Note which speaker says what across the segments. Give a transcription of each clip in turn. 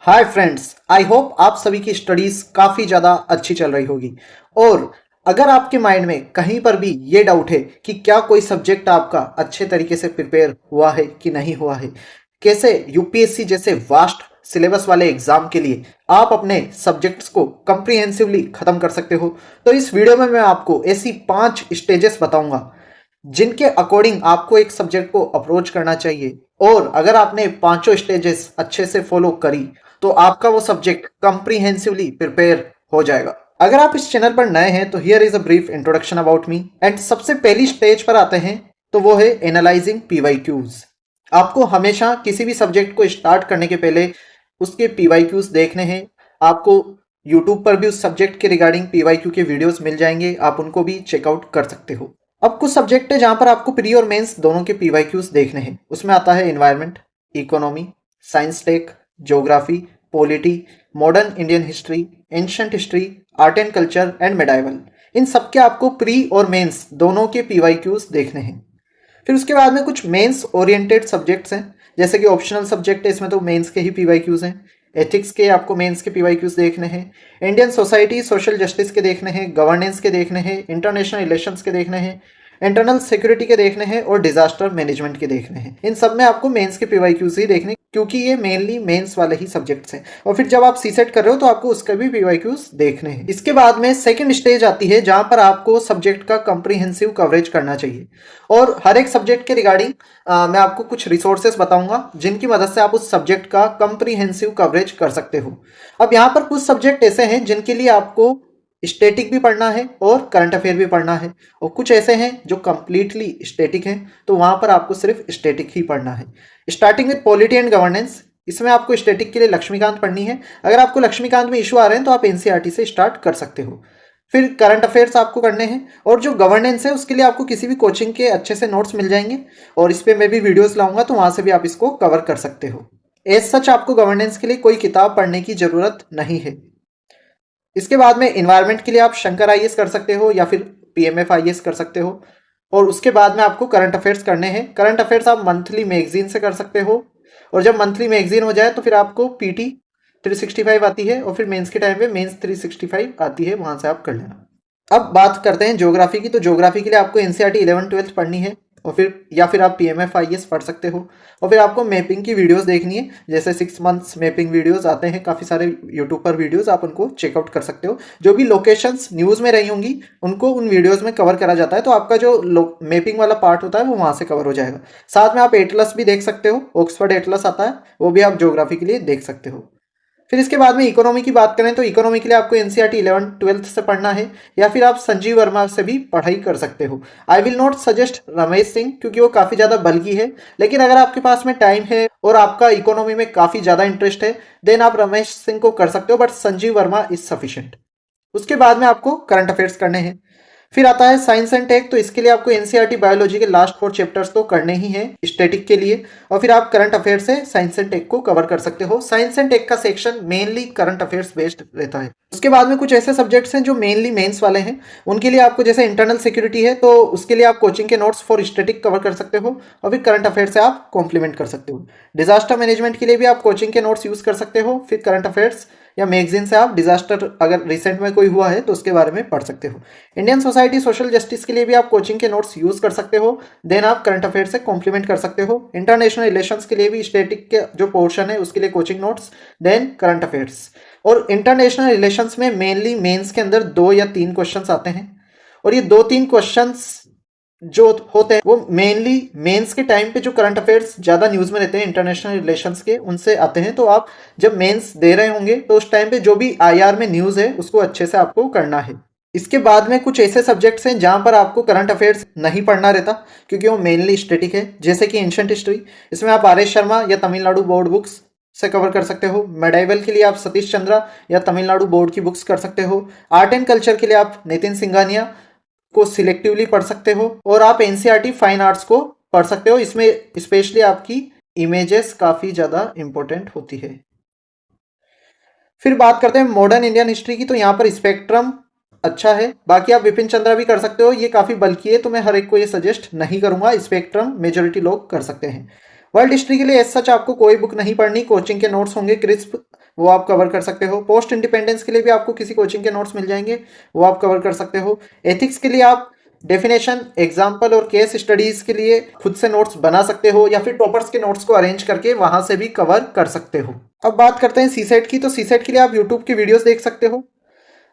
Speaker 1: Hi friends, I hope आप सभी की स्टडीज काफ़ी ज़्यादा अच्छी चल रही होगी। और अगर आपके माइंड में कहीं पर भी ये डाउट है कि क्या कोई सब्जेक्ट आपका अच्छे तरीके से प्रिपेयर हुआ है कि नहीं हुआ है, कैसे यूपीएससी जैसे वास्ट सिलेबस वाले एग्जाम के लिए आप अपने सब्जेक्ट्स को कंप्रीहेंसिवली ख़त्म कर सकते हो, तो इस वीडियो में मैं आपको ऐसी 5 स्टेजेस बताऊंगा जिनके अकॉर्डिंग आपको एक सब्जेक्ट को अप्रोच करना चाहिए। और अगर आपने पांचों स्टेजेस अच्छे से फॉलो करी तो आपका वो सब्जेक्ट कंप्रीहेंसिवली प्रिपेयर हो जाएगा। अगर आप इस चैनल पर नए हैं तो here is a brief introduction about me and सबसे पहली स्टेज पर आते हैं तो वो है एनालाइजिंग पीवाईक्यूज। आपको हमेशा किसी भी सब्जेक्ट को स्टार्ट करने के पहले उसके पीवाईक्यूज देखने हैं। आपको यूट्यूब पर भी उस सब्जेक्ट के रिगार्डिंग पीवाईक्यू के वीडियोस मिल जाएंगे, आप उनको भी चेकआउट कर सकते हो। अब कुछ सब्जेक्ट है जहां पर आपको प्री और मेंस दोनों के पीवाईक्यूज देखने हैं। उसमें आता है environment, economy, science tech, geography, polity, modern Indian history, ancient history, art and culture and medieval. इन सबके आपको प्री और मेंस दोनों के पीवाईक्यूज देखने हैं। फिर उसके बाद में कुछ मेंस ओरिएंटेड सब्जेक्ट्स हैं, जैसे कि ऑप्शनल सब्जेक्ट है, इसमें तो मेंस के ही पीवाईक्यूज हैं। एथिक्स के आपको मेंस के पीवाईक्यूज देखने हैं, इंडियन सोसाइटी सोशल जस्टिस के देखने हैं, गवर्नेंस के देखने हैं, इंटरनेशनल रिलेशंस के देखने हैं, इंटरनल सिक्योरिटी के देखने हैं और डिजास्टर मैनेजमेंट के देखने हैं। इन सब में आपको मेंस के पीवाईक्यूज ही देखने, क्योंकि ये मेनली मेंस वाले ही सब्जेक्ट्स हैं। और फिर जब आप सीसेट कर रहे हो तो आपको उसका भी पीवाईक्यूज देखने हैं। इसके बाद में सेकंड स्टेज आती है जहां पर आपको सब्जेक्ट का कंप्रीहेंसिव कवरेज करना चाहिए। और हर एक सब्जेक्ट के रिगार्डिंग मैं आपको कुछ रिसोर्सेस बताऊंगा जिनकी मदद से आप उस सब्जेक्ट का कंप्रीहेंसिव कवरेज कर सकते हो। अब यहाँ पर कुछ सब्जेक्ट ऐसे हैं जिनके लिए आपको स्टैटिक भी पढ़ना है और करंट अफेयर भी पढ़ना है, और कुछ ऐसे हैं जो कंप्लीटली स्टैटिक हैं, तो वहां पर आपको सिर्फ स्टैटिक ही पढ़ना है। Starting with polity and governance, इसमें आपको स्टैटिक के लिए लक्ष्मीकांत पढ़नी है। अगर आपको लक्ष्मीकांत में इशू आ रहे हैं तो आप एनसीईआरटी से स्टार्ट कर सकते हो। फिर करंट अफेयर्स आपको करने हैं, और जो गवर्नेंस है उसके लिए आपको किसी भी कोचिंग के अच्छे से नोट्स मिल जाएंगे, और इस पर मैं भी वीडियोस लाऊंगा तो वहां से भी आप इसको कवर कर सकते हो। एज सच आपको गवर्नेंस के लिए कोई किताब पढ़ने की जरूरत नहीं है। इसके बाद में इन्वायरमेंट के लिए आप शंकर आईएएस कर सकते हो या फिर पीएमएफ आईएएस कर सकते हो। और उसके बाद में आपको करंट अफेयर्स करने हैं। करंट अफेयर्स आप मंथली मैगजीन से कर सकते हो, और जब मंथली मैगजीन हो जाए तो फिर आपको पीटी 365 आती है, और फिर मेंस के टाइम पे मेंस 365 आती है, वहां से आप कर लेना। अब बात करते हैं ज्योग्राफी की। तो ज्योग्राफी के लिए आपको एनसीईआरटी 11-12 पढ़नी है, और फिर या फिर आप पीएमएफ आईएएस पढ़ सकते हो। और फिर आपको मैपिंग की वीडियोस देखनी है, जैसे 6 मंथ्स मैपिंग वीडियोस आते हैं काफ़ी सारे यूट्यूब पर वीडियोस, आप उनको चेकआउट कर सकते हो। जो भी लोकेशंस न्यूज़ में रही होंगी उनको उन वीडियोज़ में कवर करा जाता है, तो आपका जो मैपिंग वाला पार्ट होता है वो वहाँ से कवर हो जाएगा। साथ में आप एटलस भी देख सकते हो, ऑक्सफर्ड एटलस आता है, वो भी आप ज्योग्राफी के लिए देख सकते हो। फिर इसके बाद में इकोनॉमी की बात करें तो इकोनॉमी के लिए आपको एनसीईआरटी 11-12 से पढ़ना है, या फिर आप संजीव वर्मा से भी पढ़ाई कर सकते हो। I will not suggest Ramesh Singh, क्योंकि वो काफ़ी ज़्यादा बल्कि है, लेकिन अगर आपके पास में टाइम है और आपका इकोनॉमी में काफ़ी ज़्यादा इंटरेस्ट है देन आप रमेश सिंह को कर सकते हो, but Sanjeev Verma is sufficient. उसके बाद में आपको करंट अफेयर्स करने हैं। फिर आता है साइंस एंड टेक। तो इसके लिए आपको एनसीईआरटी बायोलॉजी के लास्ट 4 चैप्टर्स तो करने ही हैं स्टैटिक के लिए, और फिर आप करंट अफेयर से साइंस एंड टेक को कवर कर सकते हो। साइंस एंड टेक का section mainly current affairs based रहता है। उसके बाद में कुछ ऐसे सब्जेक्ट्स हैं जो मेनली मेंस वाले हैं, उनके लिए आपको जैसे इंटरनल सिक्योरिटी है तो उसके लिए आप कोचिंग के नोट्स फॉर स्टैटिक कवर कर सकते हो, और फिर करंट अफेयर से आप कॉम्प्लीमेंट कर सकते हो। डिजास्टर मैनेजमेंट के लिए भी आप कोचिंग के नोट्स यूज कर सकते हो, फिर करंट अफेयर्स या मैगजीन से आप डिजास्टर अगर रिसेंट में कोई हुआ है तो उसके बारे में पढ़ सकते हो। इंडियन सोसाइटी सोशल जस्टिस के लिए भी आप कोचिंग के नोट्स यूज कर सकते हो, देन आप करंट अफेयर से कॉम्प्लीमेंट कर सकते हो। इंटरनेशनल रिलेशंस के लिए भी स्टैटिक के जो पोर्शन है उसके लिए coaching notes, then current affairs. और इंटरनेशनल रिलेशंस में मेनली मेंस के अंदर 2 या 3 क्वेश्चंस आते हैं, और ये 2-3 क्वेश्चंस जो होते हैं वो मेनली मेंस के टाइम पे जो करंट अफेयर्स ज़्यादा न्यूज़ में रहते हैं इंटरनेशनल रिलेशंस के, उनसे आते हैं। तो आप जब मेंस दे रहे होंगे तो उस टाइम पे जो भी आईआर में न्यूज़ है उसको अच्छे से आपको करना है। इसके बाद में कुछ ऐसे सब्जेक्ट्स हैं जहां पर आपको करंट अफेयर्स नहीं पढ़ना रहता, क्योंकि वो मेनली स्टैटिक है, जैसे कि एंशंट हिस्ट्री। इसमें आप आर एस शर्मा या तमिलनाडु बोर्ड बुक्स से कवर कर सकते हो। मेडाइवल के लिए आप सतीश चंद्रा या तमिलनाडु बोर्ड की बुक्स कर सकते हो। आर्ट एंड कल्चर के लिए आप नितिन सिंघानिया को सिलेक्टिवली पढ़ सकते हो, और आप एनसीईआरटी फाइन आर्ट्स को पढ़ सकते हो। इसमें स्पेशली आपकी इमेजेस काफ़ी ज़्यादा इंपॉर्टेंट होती है। फिर बात करते हैं मॉडर्न इंडियन हिस्ट्री की। तो यहाँ पर स्पेक्ट्रम अच्छा है, बाकी आप विपिन चंद्रा भी कर सकते हो, ये काफ़ी बल्कि है तो मैं हर एक को ये सजेस्ट नहीं करूंगा। स्पेक्ट्रम मेजोरिटी लोग कर सकते हैं। वर्ल्ड हिस्ट्री के लिए एज सच आपको कोई बुक नहीं पढ़नी, कोचिंग के नोट्स होंगे। क्रिस्प वो आप कवर कर सकते हो। पोस्ट इंडिपेंडेंस के लिए भी आपको किसी कोचिंग के नोट्स मिल जाएंगे, वो आप कवर कर सकते हो। एथिक्स के लिए आप डेफिनेशन, एग्जाम्पल और केस स्टडीज के लिए खुद से नोट्स बना सकते हो या फिर टॉपर्स के नोट्स को अरेंज करके वहां से भी कवर कर सकते हो। अब बात करते हैं सीसेट की। तो सीसेट के लिए आप यूट्यूब की वीडियोस देख सकते हो।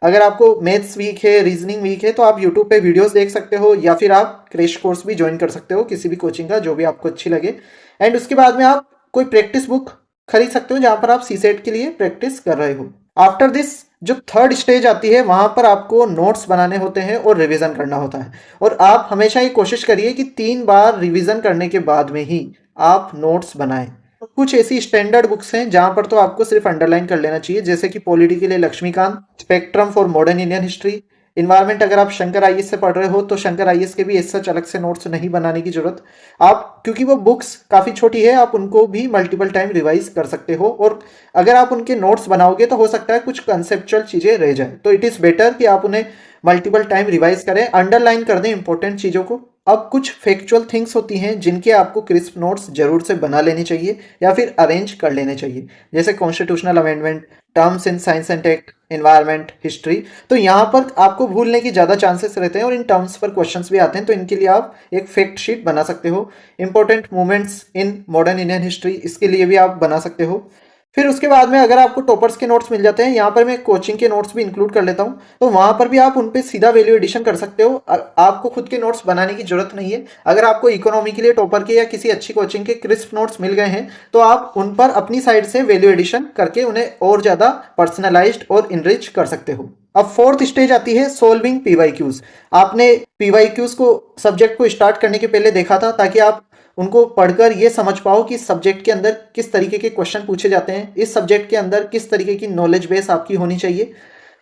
Speaker 1: अगर आपको मैथ्स वीक है, रीजनिंग वीक है, तो आप यूट्यूब पे वीडियोस देख सकते हो या फिर आप क्रैश कोर्स भी ज्वाइन कर सकते हो किसी भी कोचिंग का, जो भी आपको अच्छी लगे। एंड उसके बाद में आप कोई प्रैक्टिस बुक खरीद सकते हो जहां पर आप सीसेट के लिए प्रैक्टिस कर रहे हो। आफ्टर दिस जो थर्ड स्टेज आती है, वहां पर आपको नोट्स बनाने होते हैं और रिवीजन करना होता है। और आप हमेशा ये कोशिश करिए कि 3 बार रिवीजन करने के बाद में ही आप नोट्स बनाएं। कुछ ऐसी स्टैंडर्ड बुक्स हैं जहां पर तो आपको सिर्फ अंडरलाइन कर लेना चाहिए, जैसे कि पॉलिटी के लिए Laxmikanth, Spectrum for modern Indian history, environment अगर आप शंकर आईएएस से पढ़ रहे हो तो शंकर आईएएस के भी ऐसा अलग से नोट्स नहीं बनाने की जरूरत। आप, क्योंकि वो बुक्स काफ़ी छोटी है, आप उनको भी मल्टीपल टाइम रिवाइज कर सकते हो। और अगर आप उनके नोट्स बनाओगे तो हो सकता है कुछ कंसेप्चुअल चीज़ें रह जाए, तो इट इज़ बेटर कि आप उन्हें मल्टीपल टाइम रिवाइज करें, अंडरलाइन कर दें इंपॉर्टेंट चीज़ों को। अब कुछ फैक्चुअल थिंग्स होती हैं जिनके आपको क्रिस्प नोट्स जरूर से बना लेने चाहिए या फिर अरेंज कर लेने चाहिए, जैसे constitutional amendment, terms in science and tech, environment, history. तो यहाँ पर आपको भूलने की ज़्यादा चांसेस रहते हैं और इन टर्म्स पर क्वेश्चंस भी आते हैं, तो इनके लिए आप एक फैक्ट शीट बना सकते हो। Important movements in modern Indian history, इसके लिए भी आप बना सकते हो। फिर उसके बाद में अगर आपको टॉपर्स के नोट्स मिल जाते हैं, यहाँ पर मैं कोचिंग के नोट्स भी इंक्लूड कर लेता हूँ, तो वहाँ पर भी आप उन पे सीधा वैल्यू एडिशन कर सकते हो। आपको खुद के नोट्स बनाने की जरूरत नहीं है। अगर आपको इकोनॉमी के लिए टॉपर के या किसी अच्छी कोचिंग के क्रिस्प नोट्स मिल गए हैं, तो आप उन पर अपनी साइड से वैल्यू एडिशन करके उन्हें और ज़्यादा पर्सनलाइज्ड और इनरिच कर सकते हो। अब फोर्थ स्टेज आती है सोल्विंग पीवाईक्यूज। आपने पीवाईक्यूज को सब्जेक्ट को स्टार्ट करने के पहले देखा था, ताकि आप उनको पढ़कर ये समझ पाओ कि इस सब्जेक्ट के अंदर किस तरीके के क्वेश्चन पूछे जाते हैं, इस सब्जेक्ट के अंदर किस तरीके की नॉलेज बेस आपकी होनी चाहिए।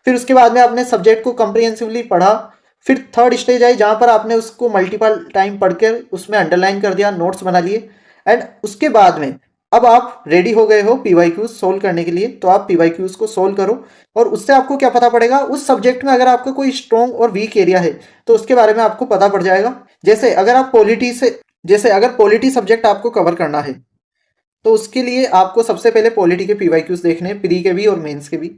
Speaker 1: फिर उसके बाद में आपने सब्जेक्ट को कंप्रिहेंसिवली पढ़ा। फिर थर्ड स्टेज आई जहाँ पर आपने उसको मल्टीपल टाइम पढ़कर उसमें अंडरलाइन कर दिया, नोट्स बना लिए। एंड उसके बाद में अब आप रेडी हो गए हो पीवाईक्यूज सोल्व करने के लिए, तो आप पीवाईक्यूज को सोल्व करो। और उससे आपको क्या पता पड़ेगा, उस सब्जेक्ट में अगर आपका कोई स्ट्रॉन्ग और वीक एरिया है तो उसके बारे में आपको पता पड़ जाएगा। जैसे अगर पॉलिटी सब्जेक्ट आपको कवर करना है, तो उसके लिए आपको सबसे पहले पॉलिटी के पीवाईक्यूज देखने हैं, प्री के भी और मेंस के भी।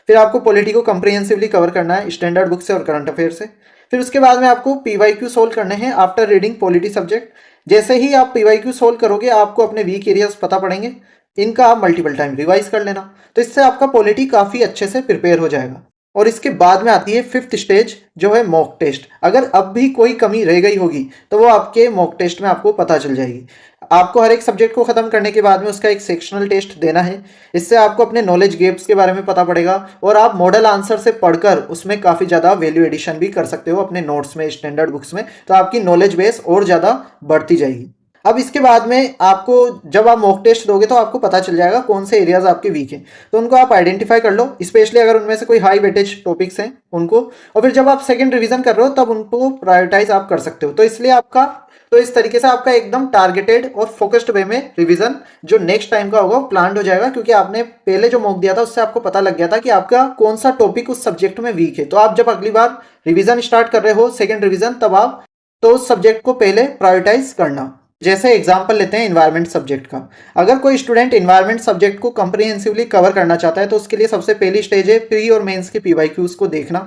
Speaker 1: फिर आपको पॉलिटी को कंप्रिहेंसिवली कवर करना है स्टैंडर्ड बुक से और करंट अफेयर से। फिर उसके बाद में आपको पीवाईक्यू सोल्व करने हैं आफ्टर रीडिंग पॉलिटी सब्जेक्ट। जैसे ही आप पीवाईक्यू सोल्व करोगे, आपको अपने वीक एरियाज पता पड़ेंगे, इनका आप मल्टीपल टाइम रिवाइज कर लेना, तो इससे आपका पॉलिटी काफ़ी अच्छे से प्रिपेयर हो जाएगा। और इसके बाद में आती है फिफ्थ स्टेज, जो है मॉक टेस्ट। अगर अब भी कोई कमी रह गई होगी तो वो आपके मॉक टेस्ट में आपको पता चल जाएगी। आपको हर एक सब्जेक्ट को खत्म करने के बाद में उसका एक सेक्शनल टेस्ट देना है। इससे आपको अपने नॉलेज गैप्स के बारे में पता पड़ेगा और आप मॉडल आंसर से पढ़कर उसमें काफ़ी ज़्यादा वैल्यू एडिशन भी कर सकते हो अपने नोट्स में, स्टैंडर्ड बुक्स में, तो आपकी नॉलेज बेस और ज़्यादा बढ़ती जाएगी। अब इसके बाद में आपको, जब आप मॉक टेस्ट दोगे तो आपको पता चल जाएगा कौन से एरियाज आपके वीक हैं, तो उनको आप आइडेंटिफाई कर लो, स्पेशली अगर उनमें से कोई हाई वेटेज टॉपिक्स हैं उनको। और फिर जब आप सेकंड रिवीजन कर रहे हो तब उनको प्रायोरिटाइज आप कर सकते हो। तो इस तरीके से आपका एकदम टारगेटेड और फोकस्ड वे में रिवीजन जो नेक्स्ट टाइम का होगा वो प्लान्ड हो जाएगा, क्योंकि आपने पहले जो मॉक दिया था उससे आपको पता लग गया था कि आपका कौन सा टॉपिक उस सब्जेक्ट में वीक है। तो आप जब अगली बार रिवीजन स्टार्ट कर रहे हो, सेकेंड रिवीजन, तब आप तो उस सब्जेक्ट को पहले प्रायोरिटाइज करना। जैसे एग्जाम्पल लेते हैं एनवायरनमेंट सब्जेक्ट का। अगर कोई स्टूडेंट एनवायरनमेंट सब्जेक्ट को कंप्रिहेंसिवली कवर करना चाहता है, तो उसके लिए सबसे पहली स्टेज है प्री और मेंस के पीवाईक्यूज को देखना,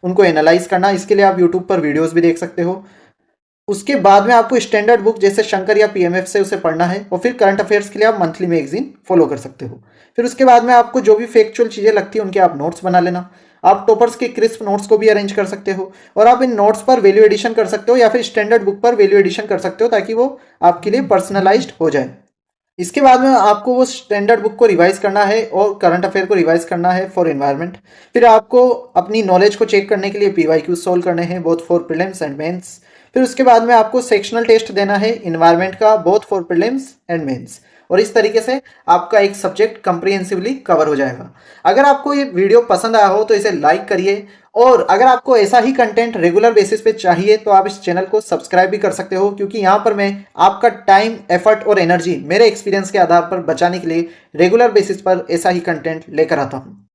Speaker 1: उनको एनालाइज करना। इसके लिए आप यूट्यूब पर वीडियोस भी देख सकते हो। उसके बाद में आपको स्टैंडर्ड बुक जैसे शंकर या पीएमएफ से उसे पढ़ना है, और फिर करंट अफेयर्स के लिए आप मंथली मैगजीन फॉलो कर सकते हो। फिर उसके बाद में आपको जो भी फैक्चुअल चीज़ें लगती हैं उनके आप नोट्स बना लेना। आप टॉपर्स के क्रिस्प नोट्स को भी अरेंज कर सकते हो, और आप इन नोट्स पर वैल्यू एडिशन कर सकते हो या फिर स्टैंडर्ड बुक पर वैल्यू एडिशन कर सकते हो, ताकि वो आपके लिए पर्सनलाइज्ड हो जाए। इसके बाद में आपको वो स्टैंडर्ड बुक को रिवाइज करना है और करंट अफेयर को रिवाइज करना है फॉर एनवायरनमेंट। फिर आपको अपनी नॉलेज को चेक करने के लिए पीवाईक्यू सोल्व करने हैं, both for prelims and mains. फिर उसके बाद में आपको सेक्शनल टेस्ट देना है एनवायरनमेंट का, both for prelims and mains. और इस तरीके से आपका एक सब्जेक्ट कंप्रिहेंसिवली कवर हो जाएगा। अगर आपको ये वीडियो पसंद आया हो तो इसे लाइक करिए, और अगर आपको ऐसा ही कंटेंट रेगुलर बेसिस पे चाहिए तो आप इस चैनल को सब्सक्राइब भी कर सकते हो, क्योंकि यहाँ पर मैं आपका टाइम, एफर्ट और एनर्जी मेरे एक्सपीरियंस के आधार पर बचाने के लिए रेगुलर बेसिस पर ऐसा ही कंटेंट लेकर आता हूँ।